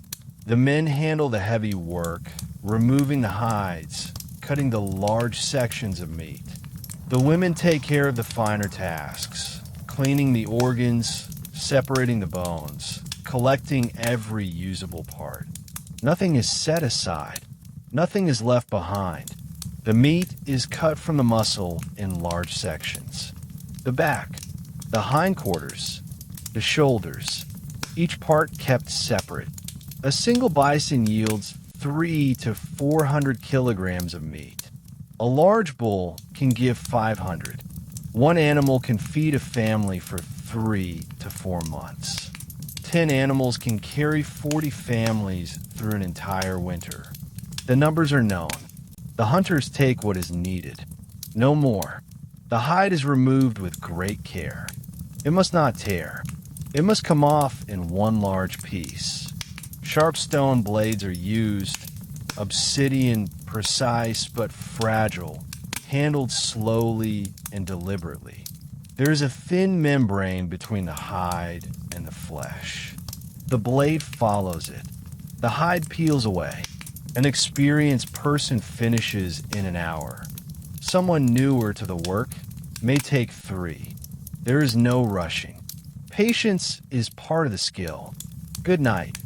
The men handle the heavy work, removing the hides, cutting the large sections of meat. The women take care of the finer tasks, cleaning the organs, separating the bones, collecting every usable part. Nothing is set aside. Nothing is left behind. The meat is cut from the muscle in large sections. The back, the hindquarters, the shoulders, each part kept separate. A single bison yields 300 to 400 kilograms of meat. A large bull can give 500. One animal can feed a family for 3 to 4 months. 10 animals can carry 40 families through an entire winter. The numbers are known. The hunters take what is needed. No more. The hide is removed with great care. It must not tear. It must come off in one large piece. Sharp stone blades are used, obsidian, precise but fragile, handled slowly and deliberately. There is a thin membrane between the hide and the flesh. The blade follows it. The hide peels away. An experienced person finishes in an hour. Someone newer to the work may take 3. There is no rushing. Patience is part of the skill. Good night.